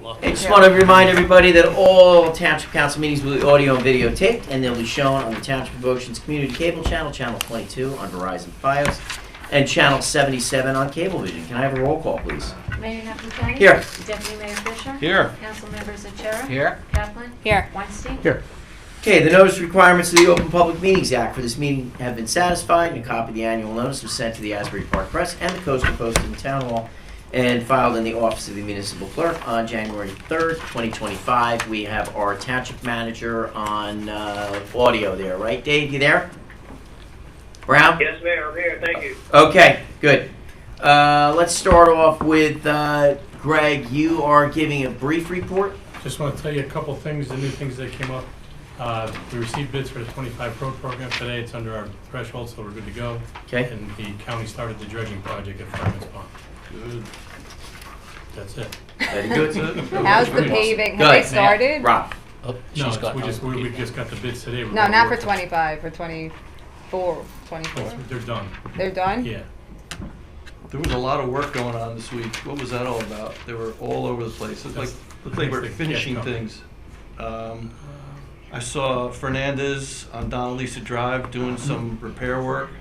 look. I just want to remind everybody that all Township Council meetings will be audio and video taped, and they'll be shown on the Township of Ocean's Community Cable Channel, Channel 22 on Verizon Fios, and Channel 77 on Cablevision. Can I have a roll call, please? Mayor Napoli. Here. Deputy Mayor Fisher. Here. Councilmembers Achara. Here. Kaplan. Here. Weinstein. Here. Okay, the notice requirements of the Open Public Meetings Act for this meeting have been satisfied, and a copy of the annual notice was sent to the Asbury Park Press and the Coaster Post in the Town Hall and filed in the office of the municipal clerk on January 3rd, 2025. We have our township manager on audio there, right? Dave, you there? Brown? Yes, Mayor, I'm here. Thank you. Okay, good. Let's start off with Greg. You are giving a brief report. Just want to tell you a couple things, the new things that came up. We received bids for the 25 Pro program today. It's under our threshold, so we're good to go. Okay. And the county started the dredging project at Fireman's Pond. Good. That's it. Very good. How's the paving? Have Good. they started? Rob. Oh, No, she's got we just got the bids today. We're No, gonna not for work 25, for 24. 24? They're done. They're done? Yeah. There was a lot of work going on this week. What was that all about? They were all over the place. It looked like they were finishing things. I saw Fernandez on Donalisa Drive doing some repair work.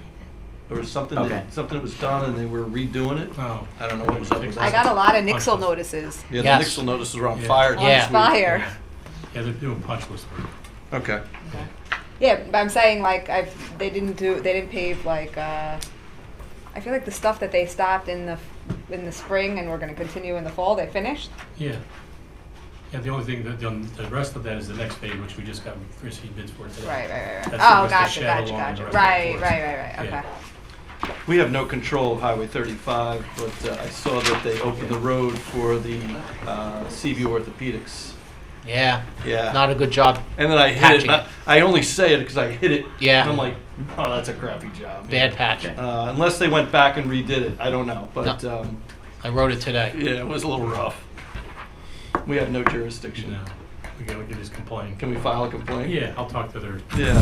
There was something that was done and they were redoing it. Oh. I don't know what was up with that. I got a lot of Nixle notices. Yeah, Yes. the Nixle notices were on Yeah. fire. On Yeah. this week. fire. Yeah, they're doing punch list work. Okay. Yeah, but I'm saying like they didn't pave like I feel like the stuff that they stopped in the spring and we're going to continue in the fall. They finished. Yeah. Yeah, the only thing that the rest of that is the next phase, which we just got received bids for today. Right. That's the Oh, rest of gotcha. Shadow Lawn and the rest of the Right. forest. Okay. Yeah. We have no control of Highway 35, but I saw that they opened the road for the Seaview Orthopedics. Yeah. Yeah. Not a good job. And then I hit Patching. it. I only say it because I hit it. Yeah. And I'm like, oh, that's a crappy job. Bad patch. Unless they went back and redid it, I don't know. But I wrote it today. yeah, it was a little rough. We have no jurisdiction. No, we can just complain. Can we file a complaint? Yeah, I'll talk to their. Yeah.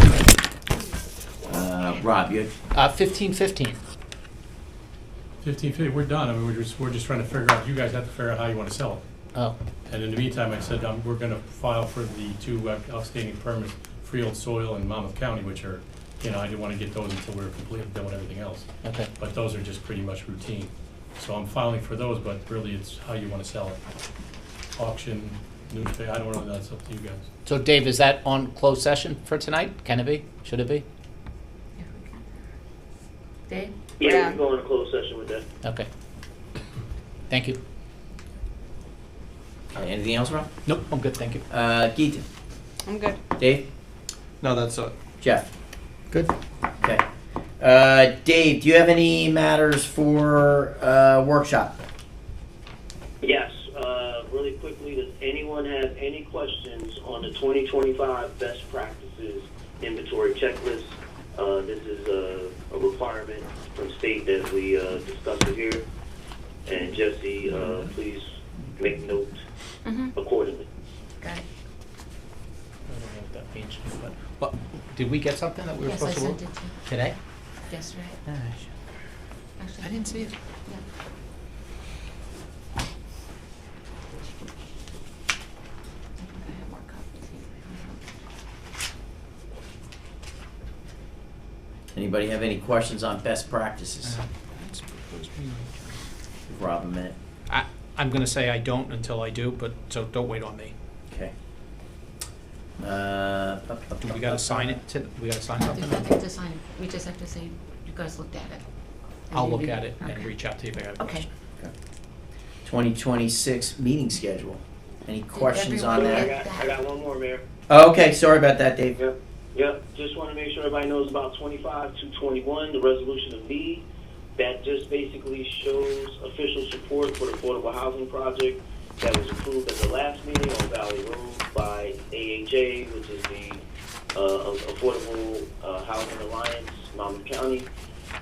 Rob, you 1515. 1550. We're done. I mean, we're just trying to figure out. You guys have to figure out how you want to sell it. Oh. And in the meantime, I said we're going to file for the two outstanding permits, Freehold Soil and Monmouth County, which are, I didn't want to get those until we were completely done with everything else. Okay. But those are just pretty much routine. So I'm filing for those, but really it's how you want to sell it. Auction, newspaper, I don't know, that's up to you guys. So Dave, is that on closed session for tonight? Can it be? Should it be? Dave? Yeah, Yeah. we can go into closed session with that. Okay. Thank you. anything else, Rob? Nope, I'm good, thank you. Geeta, I'm good. Dave, No, that's Jeff. Good. Okay. Dave, do you have any matters for workshop? Yes, really quickly, does anyone have any questions on the 2025 best practices inventory checklist? This is a requirement from state that we discussed it here. And Jesse, please make note accordingly. Got it. I don't know what that means, but, what, did we get something that we were Yes, I supposed to sent look? it to you Today? yesterday. Actually, I didn't see it. Yeah. I have more copies. Anybody have any questions on best practices? Give Rob a minute. I'm going to say I don't until I do, but so don't wait on me. Okay. Do we got to sign it? We got to sign We something? have to sign it. We just have to say, you guys looked at it. And I'll you look read at it and Okay. reach out to you if I have a Okay. question. 2026 meeting schedule. Any questions on everyone that? get I got one more, Mayor. Oh, okay, sorry about that, Dave. Yep. Just want to make sure everybody knows about 25-221, the resolution of need. That just basically shows official support for the affordable housing project that was approved at the last meeting on Valley Road by AHA, which is the Affordable Housing Alliance, Monmouth County.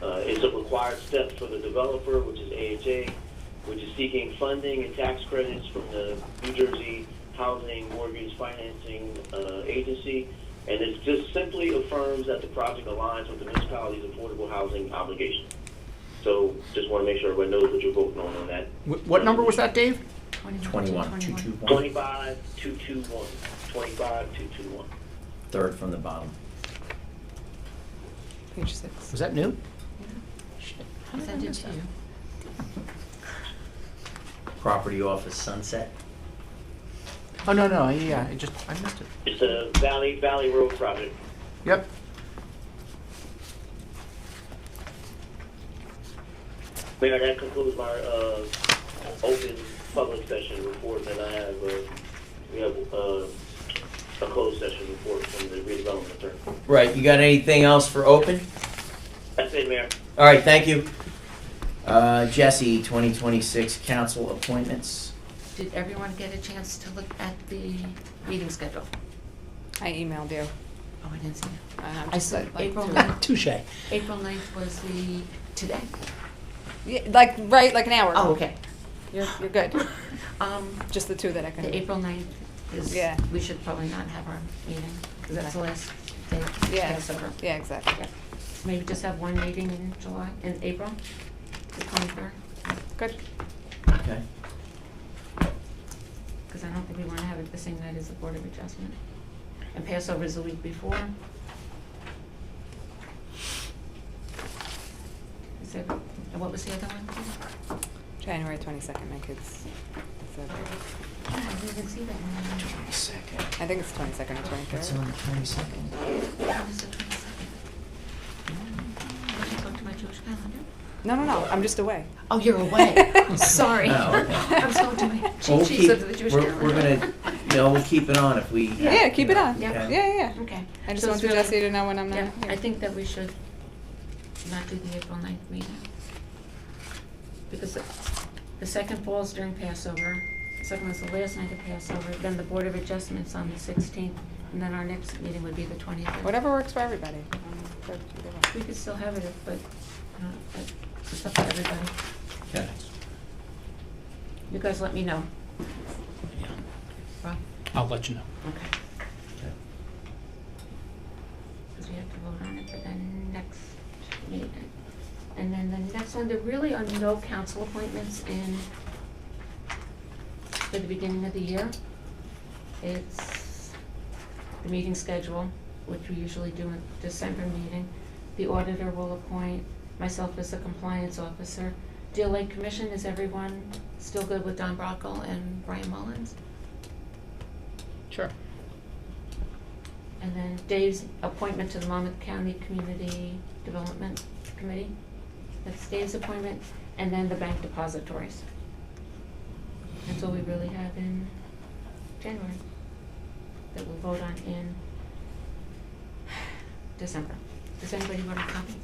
It's a required step for the developer, which is AHA, which is seeking funding and tax credits from the New Jersey Housing Mortgage Financing Agency. And it just simply affirms that the project aligns with the municipality's affordable housing obligation. So just want to make sure everybody knows what you're voting on that. What number was that, Dave? 21, 221. 25-221. 25-221. Third from the bottom. Page 6. Was that new? I sent it to you. Property office sunset. Oh, no, yeah, I missed it. It's a Valley Road project. Yep. Mayor, that concludes my open public session report that I have. We have a closed session report from the redevelopment attorney. Right, you got anything else for open? That's it, Mayor. All right, thank you. Jesse, 2026 council appointments. Did everyone get a chance to look at the meeting schedule? I emailed you. Oh, I didn't see it. I'm I just said like, April to- 9th. Touche. April 9th was today. Yeah, like an hour. Oh, okay. You're good. Um, Just the two that I can. the April 9th is, Yeah. we should probably not have our meeting, because that's the last day. Yeah. Passover. Yeah, exactly. Maybe just have one meeting in April, the 23rd, Good. Okay. because I don't think we want to have it the same night as the Board of Adjustment. And Passover is the week before. Is it, and what was the other one? January 22nd, my kids. So, I didn't even see that one. 22nd. I think it's 22nd or 23rd. It's on the 22nd. When is the 22nd? Did you talk to my Jewish calendar? No, I'm just away. Oh, you're away. Sorry. Oh, okay. I was going to my Well, cheat sheets of the Jewish calendar. we're gonna, we'll keep it on if we. Yeah, keep it on. Yeah. Yeah. Okay. I just So want it's Jesse really- to know when I'm not Yeah, here. I think that we should not do the April 9th meeting. Because the second falls during Passover, the second was the last night of Passover, then the Board of Adjustments on the 16th, and then our next meeting would be the 25th. Whatever works for everybody. Good either way. We could still have it, but it's up to everybody. Okay. You guys let me know. Yeah. Rob? I'll let you know. Okay. Because we have to vote on it for the next meeting. And then the next one, there really are no council appointments for the beginning of the year. It's the meeting schedule, which we usually do in December meeting. The auditor will appoint myself as the compliance officer. Deal Lake Commission, is everyone still good with Don Brockle and Brian Mullins? Sure. And then Dave's appointment to the Monmouth County Community Development Committee. That's Dave's appointment, and then the bank depositories. That's all we really have in January that we'll vote on in December. Does anybody want a copy?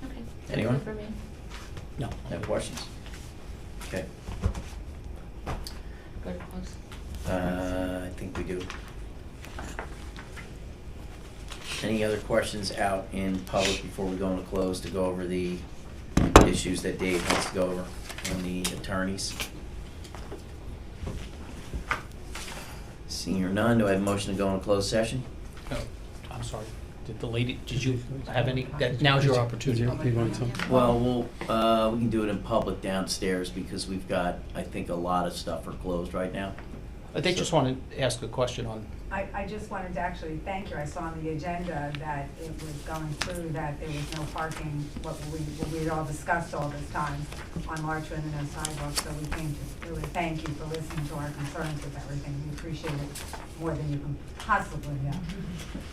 Okay. That's Anyone? it for me. No. No questions? Okay. Go to close. I think we do. Any other questions out in public before we go into close to go over the issues that Dave wants to go over on the attorneys? Seeing or none, do I have a motion to go into closed session? Oh, I'm sorry. Did you have any, now's your opportunity. Well, we can do it in public downstairs because we've got, I think, a lot of stuff are closed right now. They just wanted to ask a question on, I just wanted to actually thank you. I saw on the agenda that it was going through that there was no parking, what we had all discussed all this time on Marchwood and no sidewalks. So we came to really thank you for listening to our concerns with everything. We appreciate it more than you can possibly know.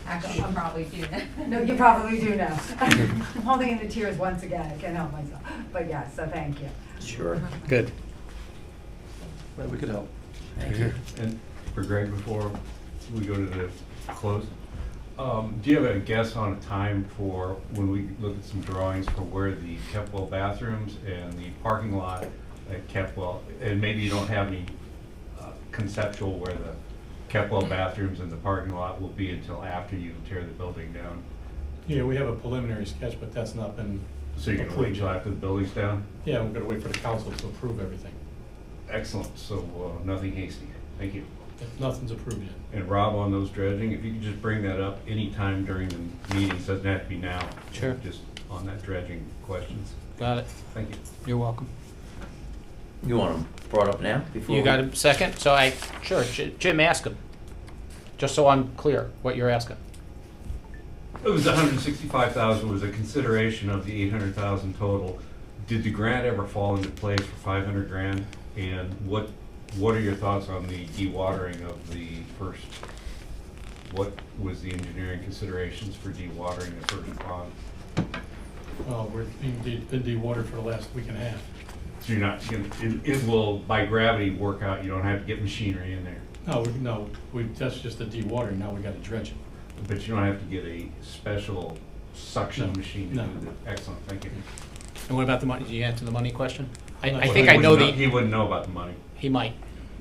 Actually, you probably do. No, you probably do know. I'm holding in the tears once again. I can't help myself. But yeah, so thank you. Sure. good. Glad we could help. Thank you. And for Greg, before we go to the close, do you have a guess on a time for when we look at some drawings for where the Kepwell bathrooms and the parking lot at Kepwell, and maybe you don't have any conceptual where the Kepwell bathrooms and the parking lot will be until after you tear the building down? Yeah, we have a preliminary sketch, but that's not been So you're gonna wait until after the building's down? Yeah, we're gonna wait for the council to approve everything. Excellent, so nothing hasty. Thank you. Nothing's approved yet. And Rob, on those dredging, if you could just bring that up anytime during the meetings, doesn't have to be now. Sure. Just on that dredging questions. Got it. Thank you. You're welcome. You want them brought up now? Before You we- got a second? So sure, Jim, ask him. Just so I'm clear what you're asking. It was 165,000 was a consideration of the 800,000 total. Did the grant ever fall into place for 500 grand? And what are your thoughts on the dewatering of the first? What was the engineering considerations for dewatering the first pond? Well, we're been dewatered for the last week and a half. So you're not, it will by gravity work out. You don't have to get machinery in there, That's just the dewatering. Now we got to dredge it. but you don't have to get a special suction No, machine to no. do that. Excellent, thank you. And what about the money? Did you answer the money question? I Well, think He I know wouldn't He wouldn't know about the money. He might.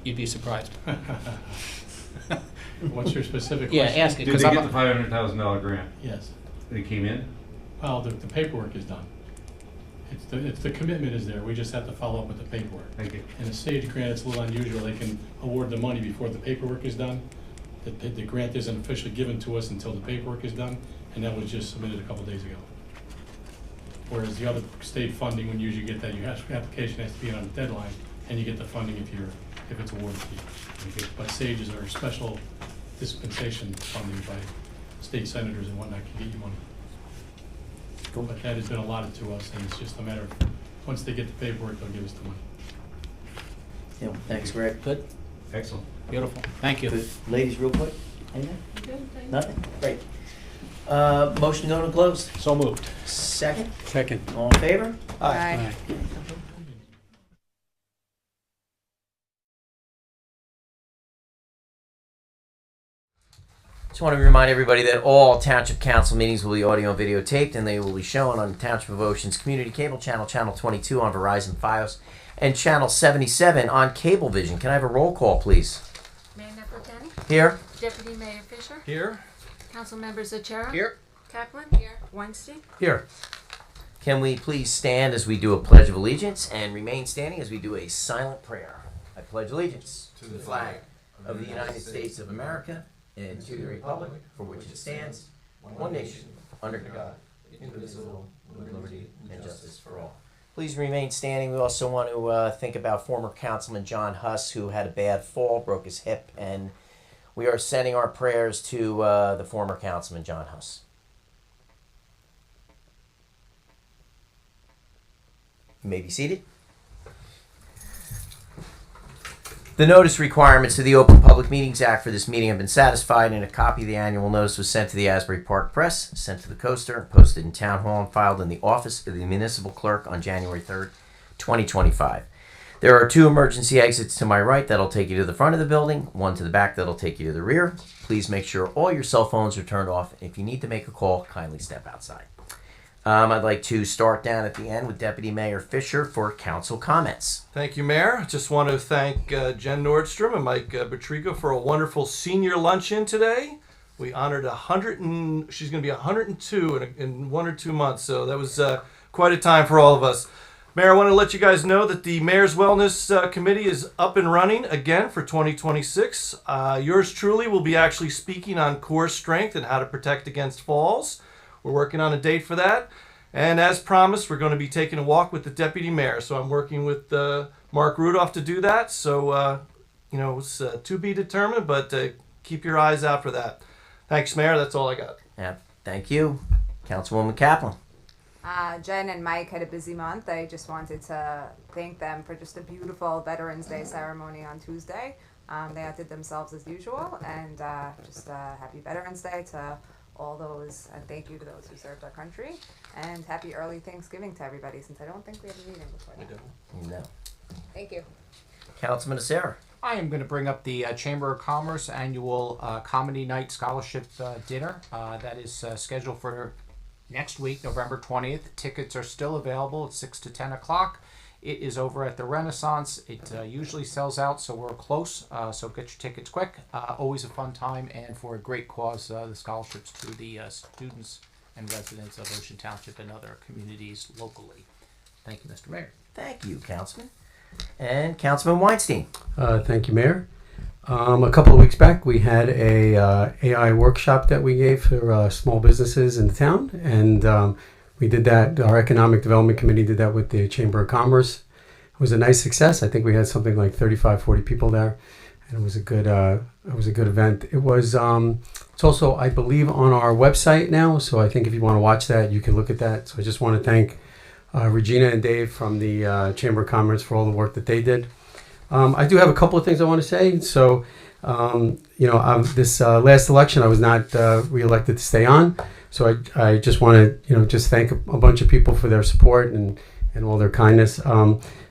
You'd be surprised. What's your specific Yeah, question? ask it. Did Because they get the $500,000 grant? Yes. They came in? Well, the paperwork is done. It's the commitment is there. We just have to follow up with the paperwork. Thank you. In a stage grant, it's a little unusual. They can award the money before the paperwork is done. The grant isn't officially given to us until the paperwork is done, and that was just submitted a couple days ago. Whereas the other state funding, when you usually get that, your application has to be in on a deadline, and you get the funding if it's awarded to you. Thank you. But SAGEs are special dispensation funding by state senators and whatnot can get you money. Cool. But that has been allotted to us, and it's just a matter of, once they get the paperwork, they'll give us the money. Yeah, thanks, Greg. Good. Excellent. Beautiful. Thank you. Good. Ladies, real quick. Anything? Good, thank you. Nothing? Great. Motion to go to closed. So moved. Second. Second. All in favor? Aye. Just want to remind everybody that all Township Council meetings will be audio and videotaped, and they will be shown on Township of Ocean's Community Cable Channel, Channel 22 on Verizon Fios, and Channel 77 on Cablevision. Can I have a roll call, please? Mayor Napolitani? Here. Deputy Mayor Fisher? Here? Councilmember Zachara? Here. Kaplan? Here. Weinstein? Here. Can we please stand as we do a Pledge of Allegiance and remain standing as we do a silent prayer? I pledge allegiance to the flag of the United States of America and to the republic for which it stands, one nation, under God, indivisible, with liberty and justice for all. Please remain standing. We also want to think about former Councilman John Huss, who had a bad fall, broke his hip, and we are sending our prayers to the former Councilman John Huss. You may be seated. The notice requirements of the Open Public Meetings Act for this meeting have been satisfied, and a copy of the annual notice was sent to the Asbury Park Press, sent to the Coaster, posted in Town Hall, and filed in the office of the Municipal Clerk on January 3rd, 2025. There are 2 emergency exits to my right that'll take you to the front of the building, 1 to the back that'll take you to the rear. Please make sure all your cell phones are turned off. If you need to make a call, kindly step outside. I'd like to start down at the end with Deputy Mayor Fisher for council comments. Thank you, Mayor. Just want to thank Jen Nordstrom and Mike Batrico for a wonderful senior luncheon today. We honored she's going to be 102 in 1 or 2 months, so that was quite a time for all of us. Mayor, I want to let you guys know that the Mayor's Wellness Committee is up and running again for 2026. Yours truly will be actually speaking on core strength and how to protect against falls. We're working on a date for that. And as promised, we're going to be taking a walk with the Deputy Mayor. So I'm working with Mark Rudolph to do that. So, it's to be determined, but keep your eyes out for that. Thanks, Mayor. That's all I got. Yeah, thank you. Councilwoman Kaplan. Jen and Mike had a busy month. I just wanted to thank them for just a beautiful Veterans Day ceremony on Tuesday. They outdid themselves as usual, and just happy Veterans Day to all those, and thank you to those who served our country, and happy early Thanksgiving to everybody, since I don't think we have a meeting before that. No. Thank you. Councilman Acera. I am going to bring up the Chamber of Commerce annual Comedy Night Scholarship Dinner. That is scheduled for next week, November 20th. Tickets are still available at 6 to 10 o'clock. It is over at the Renaissance. It usually sells out, so we're close. So get your tickets quick. Always a fun time, and for a great cause, the scholarships to the students and residents of Ocean Township and other communities locally. Thank you, Mr. Mayor. Thank you, Councilman. And Councilman Weinstein. Thank you, Mayor. A couple of weeks back, we had a AI workshop that we gave for small businesses in the town, and we did that. Our Economic Development Committee did that with the Chamber of Commerce. It was a nice success. I think we had something like 35, 40 people there, and it was a good event. It was it's also, I believe, on our website now. So I think if you want to watch that, you can look at that. So I just want to thank Regina and Dave from the Chamber of Commerce for all the work that they did. I do have a couple of things I want to say. So, this last election, I was not reelected to stay on. So I just want to, just thank a bunch of people for their support and all their kindness.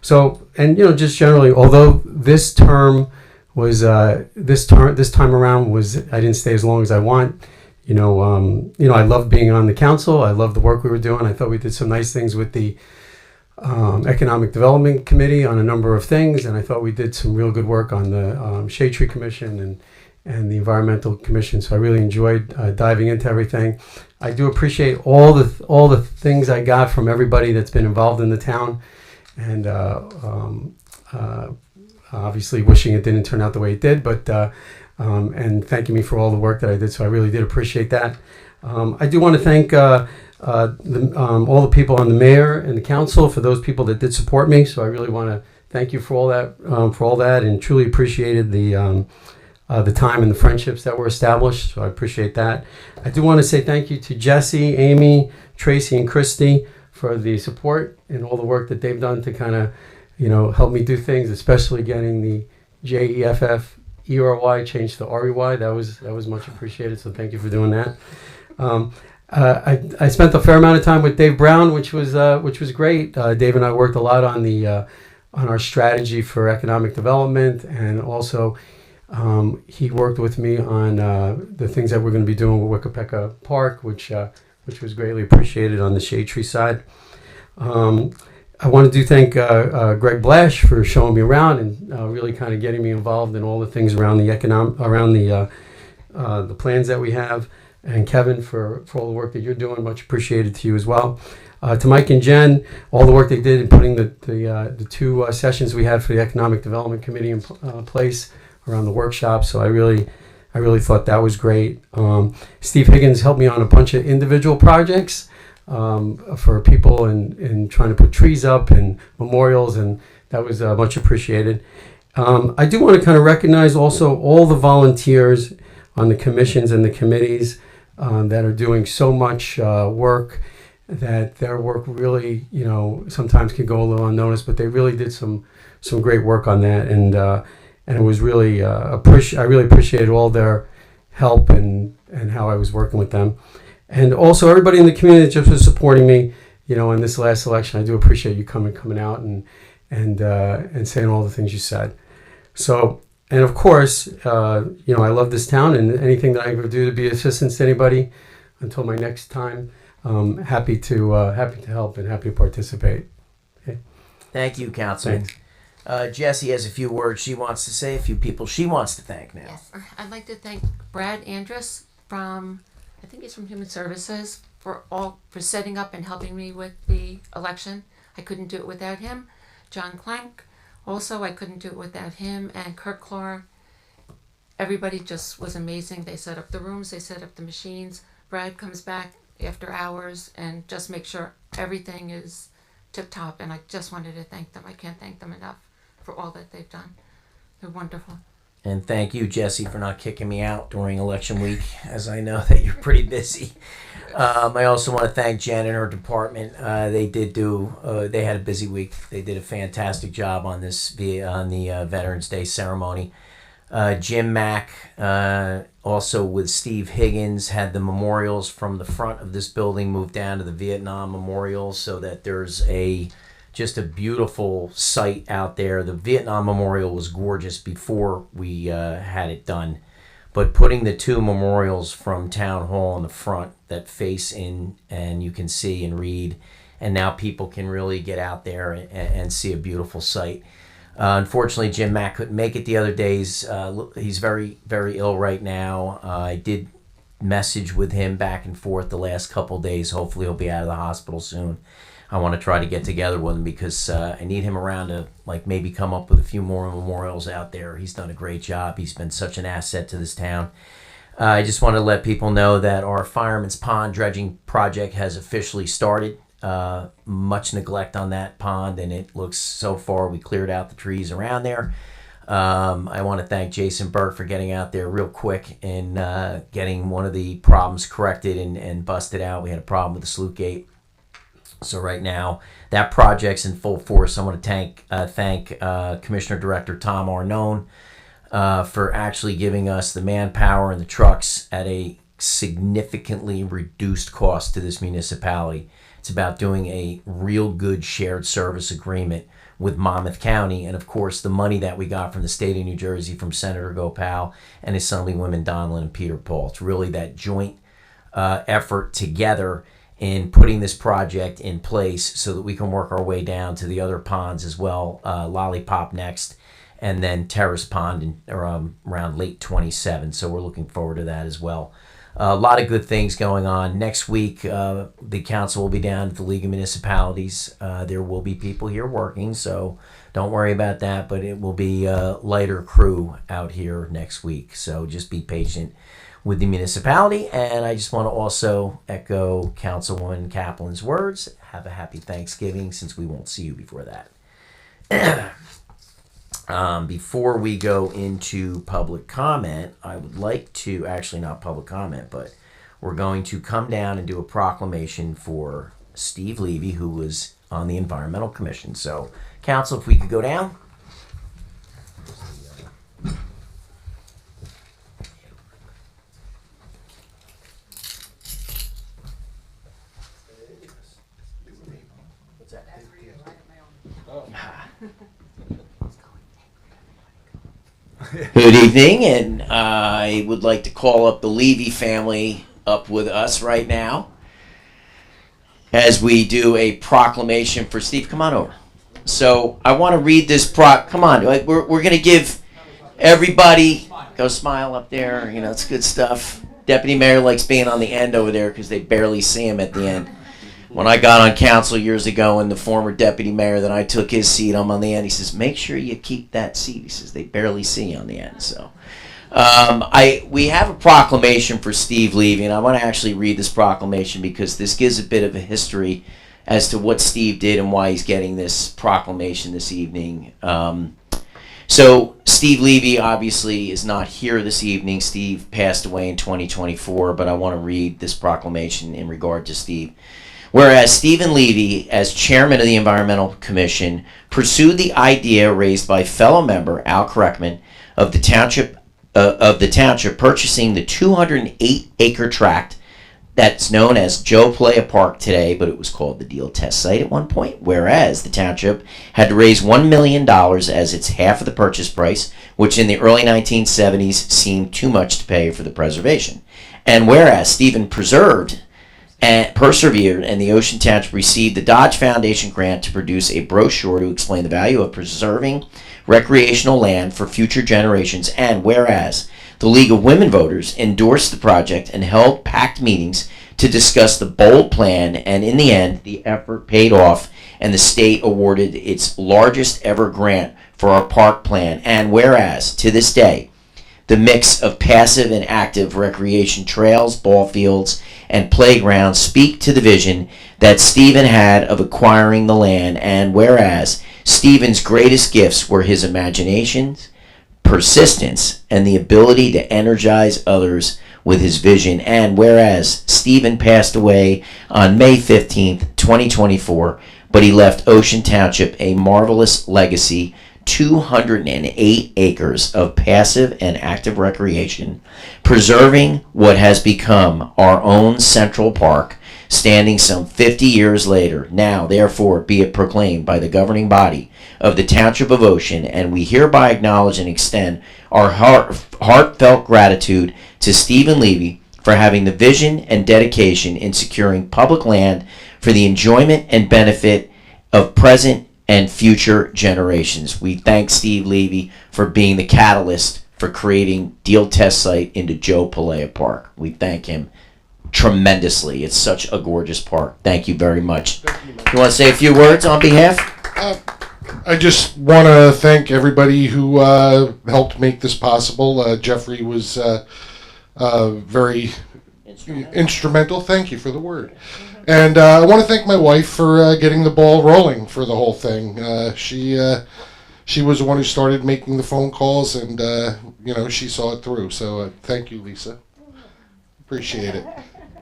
Just generally, although this term was this time around was, I didn't stay as long as I want. I loved being on the council. I loved the work we were doing. I thought we did some nice things with the Economic Development Committee on a number of things, and I thought we did some real good work on the Shade Tree Commission and the Environmental Commission. So I really enjoyed diving into everything. I do appreciate all the things I got from everybody that's been involved in the town, and obviously wishing it didn't turn out the way it did, but and thanking me for all the work that I did. So I really did appreciate that. I do want to thank all the people on the mayor and the council, for those people that did support me. So I really want to thank you for all that, and truly appreciated the time and the friendships that were established. So I appreciate that. I do want to say thank you to Jesse, Amy, Tracy, and Christy for the support and all the work that they've done to kind of, help me do things, especially getting the JEFF-ERY changed to REY. That was much appreciated. So thank you for doing that. I spent a fair amount of time with Dave Brown, which was great. Dave and I worked a lot on our strategy for economic development, and also he worked with me on the things that we're going to be doing with Wickapeka Park, which was greatly appreciated on the shade tree side. I wanted to thank Greg Blash for showing me around and really kind of getting me involved in all the things around the the plans that we have. And Kevin for all the work that you're doing, much appreciated to you as well. To Mike and Jen, all the work they did in putting the two sessions we had for the Economic Development Committee in place around the workshop. So I really thought that was great. Steve Higgins helped me on a bunch of individual projects for people and trying to put trees up and memorials, and that was much appreciated. I do want to kind of recognize also all the volunteers on the commissions and the committees that are doing so much work, that their work really, sometimes can go a little unnoticed, but they really did some great work on that, and it was really I really appreciated all their help and how I was working with them, and also everybody in the community that just was supporting me, in this last election. I do appreciate you coming out and saying all the things you said. So. And of course, I love this town, and anything that I ever do to be assistance to anybody until my next time, happy to help and happy to participate. Okay. Thank you, Councilman. Jessie has a few words she wants to say, a few people she wants to thank now. Yes, I'd like to thank Brad Andrus from, I think he's from Human Services, for setting up and helping me with the election. I couldn't do it without him. John Clank. Also, I couldn't do it without him, and Kirk Clore. Everybody just was amazing. They set up the rooms, they set up the machines. Brad comes back after hours and just makes sure everything is tip-top, and I just wanted to thank them. I can't thank them enough for all that they've done. They're wonderful. And thank you, Jesse, for not kicking me out during election week, as I know that you're pretty busy. I also want to thank Jen and her department. They had a busy week. They did a fantastic job on the Veterans Day ceremony. Jim Mack, also with Steve Higgins, had the memorials from the front of this building moved down to the Vietnam Memorial, so that there's just a beautiful site out there. The Vietnam Memorial was gorgeous before we had it done. But putting the two memorials from Town Hall in the front that face in, and you can see and read, and now people can really get out there and see a beautiful site. Unfortunately, Jim Mack couldn't make it the other days. He's very, very ill right now. I did message with him back and forth the last couple days. Hopefully he'll be out of the hospital soon. I want to try to get together with him because I need him around to like maybe come up with a few more memorials out there. He's done a great job. He's been such an asset to this town. I just want to let people know that our Fireman's Pond dredging project has officially started. Much neglect on that pond, and it looks so far we cleared out the trees around there. I want to thank Jason Burke for getting out there real quick and getting one of the problems corrected and busted out. We had a problem with the sluice gate. So right now, that project's in full force. I want to thank Commissioner Director Tom Arnone for actually giving us the manpower and the trucks at a significantly reduced cost to this municipality. It's about doing a real good shared service agreement with Monmouth County, and of course the money that we got from the state of New Jersey from Senator Gopal and Assemblywomen Donlin and Peter Paul. It's really that joint effort together in putting this project in place so that we can work our way down to the other ponds as well, Lollipop next, and then Terrace Pond around late 27. So we're looking forward to that as well. A lot of good things going on. Next week, the council will be down at the League of Municipalities. There will be people here working, so don't worry about that, but it will be a lighter crew out here next week. So just be patient with the municipality. And I just want to also echo Councilwoman Kaplan's words. Have a happy Thanksgiving, since we won't see you before that. Before we go into public comment, I would like to, actually not public comment, but we're going to come down and do a proclamation for Steve Levy, who was on the Environmental Commission. So, Council, if we could go down. Good evening, and I would like to call up the Levy family up with us right now as we do a proclamation for Steve. Come on over. So I want to read this come on, we're going to give everybody, go smile up there, you know, it's good stuff. Deputy Mayor likes being on the end over there because they barely see him at the end. When I got on council years ago, and the former deputy mayor, then I took his seat, I'm on the end. He says, make sure you keep that seat. He says, they barely see you on the end. So we have a proclamation for Steve Levy, and I want to actually read this proclamation because this gives a bit of a history as to what Steve did and why he's getting this proclamation this evening. So Steve Levy obviously is not here this evening. Steve passed away in 2024, but I want to read this proclamation in regard to Steve. Whereas Stephen Levy, as chairman of the Environmental Commission, pursued the idea raised by fellow member Al Kreckman of the township purchasing the 208-acre tract that's known as Joe Playa Park today, but it was called the Deal Test Site at one point. Whereas the township had to raise $1 million as its half of the purchase price, which in the early 1970s seemed too much to pay for the preservation. And whereas Stephen persevered, and the Ocean Township received the Dodge Foundation grant to produce a brochure to explain the value of preserving recreational land for future generations. And whereas the League of Women Voters endorsed the project and held packed meetings to discuss the bold plan, and in the end, the effort paid off and the state awarded its largest ever grant for our park plan. And whereas, to this day, the mix of passive and active recreation trails, ball fields, and playgrounds speak to the vision that Stephen had of acquiring the land. And whereas Stephen's greatest gifts were his imagination, persistence, and the ability to energize others with his vision. And whereas Stephen passed away on May 15th, 2024, but he left Ocean Township a marvelous legacy, 208 acres of passive and active recreation, preserving what has become our own Central Park, standing some 50 years later. Now, therefore, be it proclaimed by the governing body of the Township of Ocean, and we hereby acknowledge and extend our heartfelt gratitude to Stephen Levy for having the vision and dedication in securing public land for the enjoyment and benefit of present and future generations. We thank Steve Levy for being the catalyst for creating Deal Test Site into Joe Playa Park. We thank him. tremendously. It's such a gorgeous park. Thank you very much. You want to say a few words on behalf? I just want to thank everybody who helped make this possible. Jeffrey was very instrumental. Thank you for the word. And I want to thank my wife for getting the ball rolling for the whole thing. She was the one who started making the phone calls, and she saw it through. So thank you, Lisa. Appreciate it.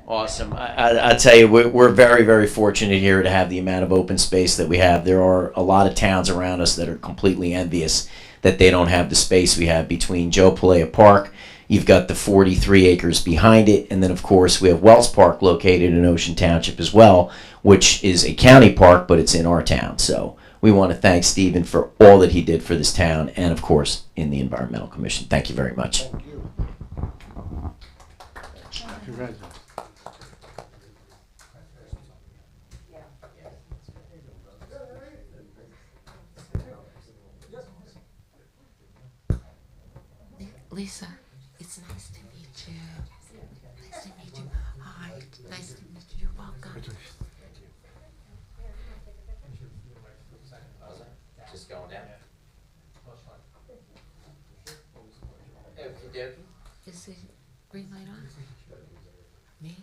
Awesome. I tell you, we're very, very fortunate here to have the amount of open space that we have. There are a lot of towns around us that are completely envious that they don't have the space we have between Joe Palea Park. You've got the 43 acres behind it, and then of course we have Wells Park located in Ocean Township as well, which is a county park, but it's in our town. So we want to thank Stephen for all that he did for this town, and of course in the Environmental Commission. Thank you very much. Thank you. Congratulations. Lisa, it's nice to meet you. Nice to meet you. Hi, nice to meet you. You're welcome. Just going down. Is the green light on? Me?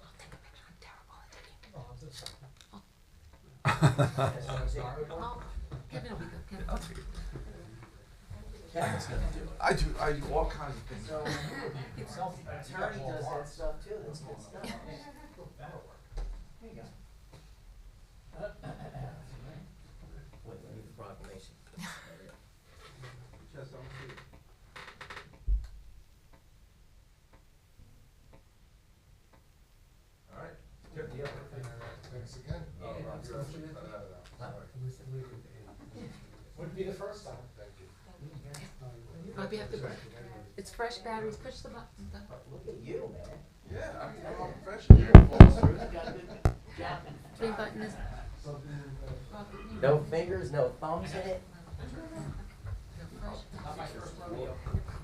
I'll take a picture. I'm terrible at taking. Oh, Kevin will be good. Kevin. I do all kinds of things. Attorney does that stuff too. That's good stuff. There you go. Wait, we need the proclamation. All right. Good deal. Thanks again. Wouldn't be the first time. Thank you. Oh, we have to. It's fresh batteries. Push the button. Look at you, man. Yeah, I'm a professional. Green button is. No fingers, no thumbs in it.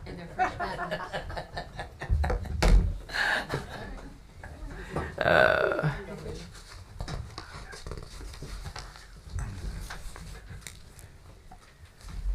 And they're fresh batteries.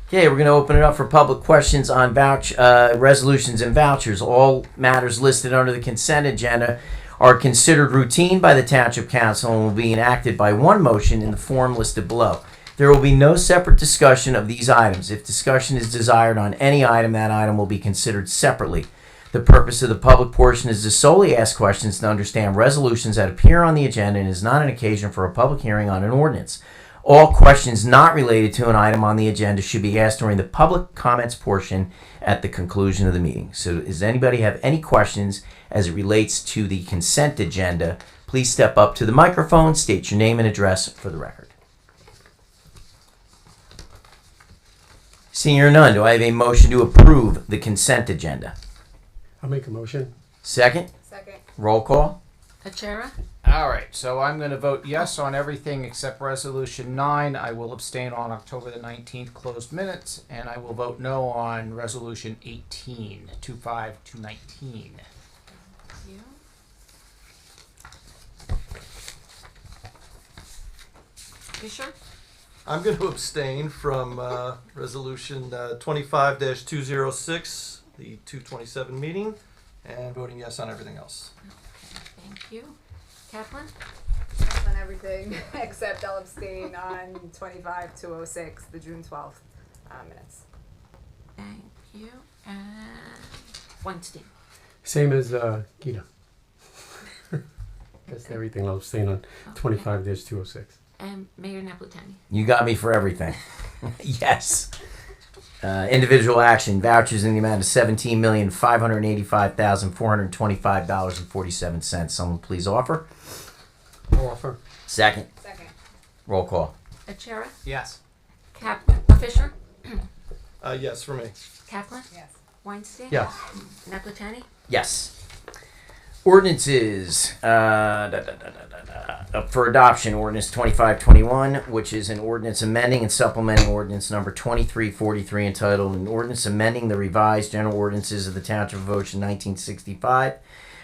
Okay, we're going to open it up for public questions on resolutions and vouchers. All matters listed under the consent agenda are considered routine by the Township Council and will be enacted by one motion in the form listed below. There will be no separate discussion of these items. If discussion is desired on any item, that item will be considered separately. The purpose of the public portion is to solely ask questions to understand resolutions that appear on the agenda and is not an occasion for a public hearing on an ordinance. All questions not related to an item on the agenda should be asked during the public comments portion at the conclusion of the meeting. So does anybody have any questions as it relates to the consent agenda? Please step up to the microphone, state your name and address for the record. Seeing none, do I have a motion to approve the consent agenda? I'll make a motion. Second? Second. Roll call? Achara? All right, so I'm going to vote yes on everything except Resolution 9. I will abstain on October the 19th closed minutes, and I will vote no on Resolution 18, 25219. You? You sure? I'm going to abstain from Resolution 25-206, the 227 meeting, and voting yes on everything else. Thank you. Kaplan? Yes on everything except I'll abstain on 25-206, the June 12th minutes. Thank you. And Weinstein? Same as Gita. That's everything I'll abstain on. 25-206. And Mayor Napolitani? You got me for everything. Yes. Individual action, vouchers in the amount of $17,585,425.47. Someone please offer. I'll offer. Second. Second. Roll call. Achara? Yes. Fisher? Yes, for me. Kaplan? Yes. Weinstein? Yes. Napolitani? Yes. Ordinances, up for adoption, ordinance 2521, which is an ordinance amending and supplementing ordinance number 2343 entitled an ordinance amending the revised general ordinances of the Township of Ocean 1965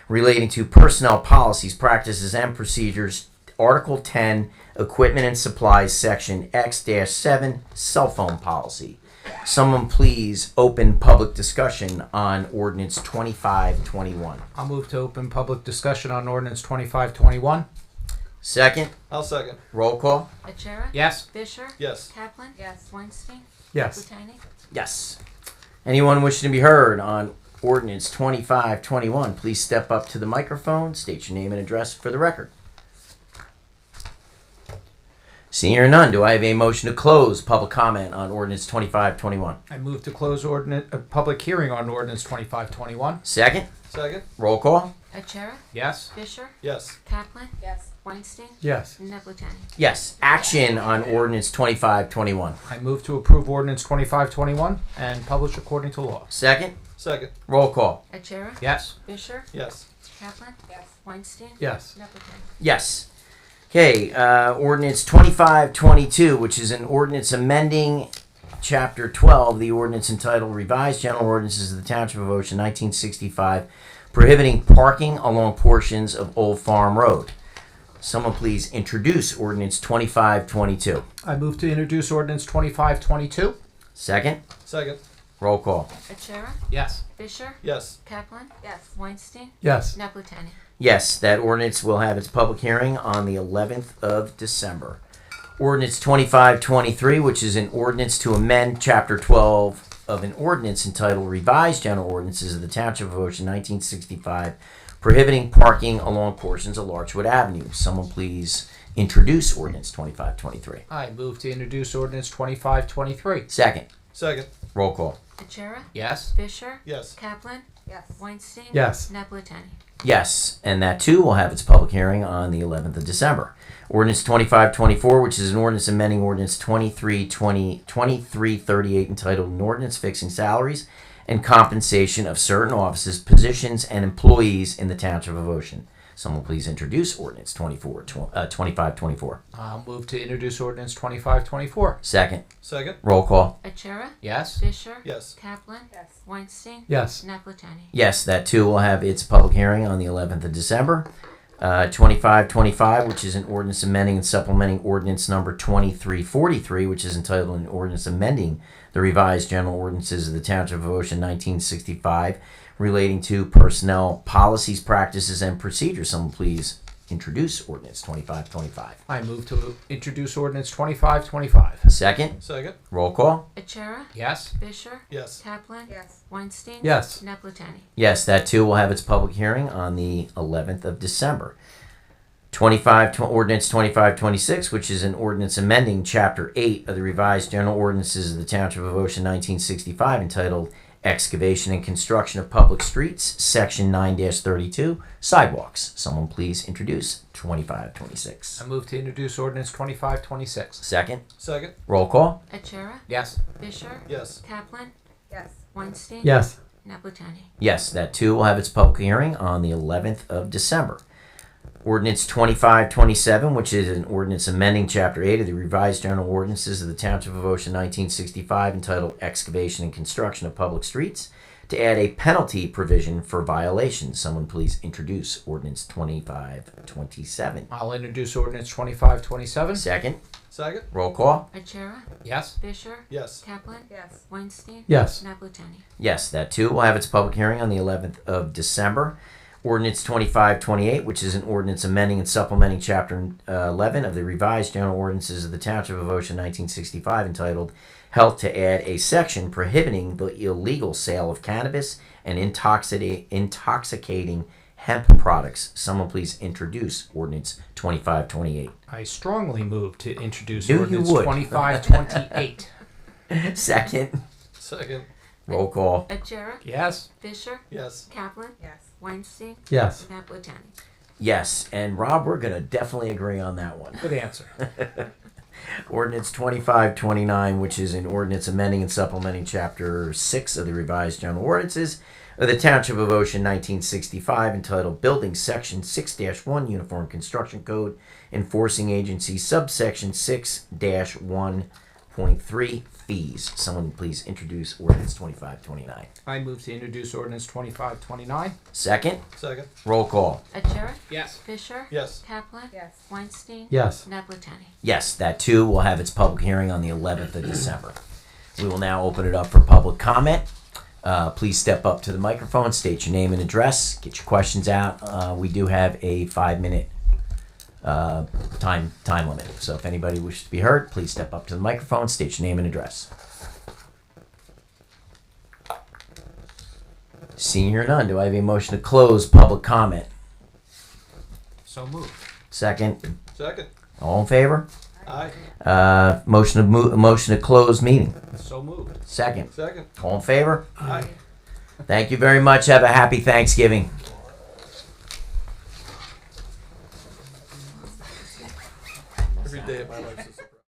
relating to personnel policies, practices, and procedures, Article 10, equipment and supplies, section X-7, cell phone policy. Someone please open public discussion on ordinance 2521. I'll move to open public discussion on ordinance 2521. Second, I'll second. roll call. Achara? Yes. Fisher? Yes. Kaplan? Yes. Weinstein? Yes. Botani? Yes. Anyone wishing to be heard on ordinance 2521, please step up to the microphone, state your name and address for the record. Seeing or none, do I have a motion to close public comment on ordinance 2521? I move to close public hearing on ordinance 2521. Second, Second? roll call. Achara? Yes. Fisher? Yes. Kaplan? Yes. Weinstein? Yes. Botani? Yes, action on ordinance 2521. I move to approve ordinance 2521 and publish according to law. Second, Second? roll call. Achara? Yes. Fisher? Yes. Kaplan? Yes. Weinstein? Yes. Botani? Yes. Okay, ordinance 2522, which is an ordinance amending Chapter 12, the ordinance entitled Revised General Ordinances of the Township of Ocean 1965, prohibiting parking along portions of Old Farm Road. Someone please introduce ordinance 2522. I move to introduce ordinance 2522. Second, Second? roll call. Achara? Yes. Fisher? Yes. Kaplan? Yes. Weinstein? Yes. Botani? Yes, that ordinance will have its public hearing on the 11th of December. Ordinance 2523, which is an ordinance to amend Chapter 12 of an ordinance entitled Revised General Ordinances of the Township of Ocean 1965, prohibiting parking along portions of Larchwood Avenue. Someone please introduce ordinance 2523. I move to introduce ordinance 2523. Second, Second? roll call. Achara? Yes. Fisher? Yes. Kaplan? Yes. Weinstein? Yes. Botani? Yes, and that too will have its public hearing on the 11th of December. Ordinance 2524, which is an ordinance amending ordinance 2338 entitled an ordinance fixing salaries and compensation of certain offices, positions, and employees in the Township of Ocean. Someone please introduce ordinance 2524. I'll move to introduce ordinance 2524. Second, Second? roll call. Achara? Yes. Fisher? Yes. Kaplan? Yes. Weinstein? Yes. Botani? Yes, that too will have its public hearing on the 11th of December. 2525, which is an ordinance amending and supplementing ordinance number 2343, which is entitled an ordinance amending the revised general ordinances of the Township of Ocean 1965 relating to personnel policies, practices, and procedures. Someone please introduce ordinance 2525. I move to introduce ordinance 2525. Second, Second? roll call. Achara? Yes. Fisher? Yes. Kaplan? Yes. Weinstein? Yes. Botani? Yes, that too will have its public hearing on the 11th of December. Ordinance 2526, which is an ordinance amending Chapter 8 of the revised general ordinances of the Township of Ocean 1965 entitled Excavation and Construction of Public Streets, Section 9-32, Sidewalks. Someone please introduce 2526. I move to introduce ordinance 2526. Second, Second? roll call. Achara? Yes. Fisher? Yes. Kaplan? Yes. Weinstein? Yes. Botani? Yes, that too will have its public hearing on the 11th of December. Ordinance 2527, which is an ordinance amending Chapter 8 of the revised general ordinances of the Township of Ocean 1965 entitled Excavation and Construction of Public Streets, to add a penalty provision for violations. Someone please introduce ordinance 2527. I'll introduce ordinance 2527. Second, Second? roll call. Achara? Yes. Fisher? Yes. Kaplan? Yes. Weinstein? Yes. Botani? Yes, that too will have its public hearing on the 11th of December. Ordinance 2528, which is an ordinance amending and supplementing Chapter 11 of the revised general ordinances of the Township of Ocean 1965 entitled Health, to add a section prohibiting the illegal sale of cannabis and intoxicating hemp products. Someone please introduce ordinance 2528. I strongly move to introduce Knew you ordinance would. 2528. Second, Second? roll call. Achara? Yes. Fisher? Yes. Kaplan? Yes. Weinstein? Yes. Botani? Yes, and Rob, we're going to definitely agree on that one. Good answer. Ordinance 2529, which is an ordinance amending and supplementing Chapter 6 of the revised general ordinances of the Township of Ocean 1965 entitled Building Section 6-1 Uniform Construction Code Enforcing Agency Subsection 6-1.3 Fees. Someone please introduce ordinance 2529. I move to introduce ordinance 2529. Second, Second. roll call. Achara? Yes. Fisher? Yes. Kaplan? Yes. Weinstein? Yes. Naplatani? Yes, that too will have its public hearing on the 11th of December. We will now open it up for public comment. Please step up to the microphone, state your name and address, get your questions out. We do have a 5-minute time limit. So if anybody wishes to be heard, please step up to the microphone, state your name and address. Seeing here none, do I have a motion to close public comment? So moved. Second, Second. all in favor? Aye. Motion to close meeting. So moved. Second, Second. all in favor? Aye. Thank you very much. Have a happy Thanksgiving. Every day of my life.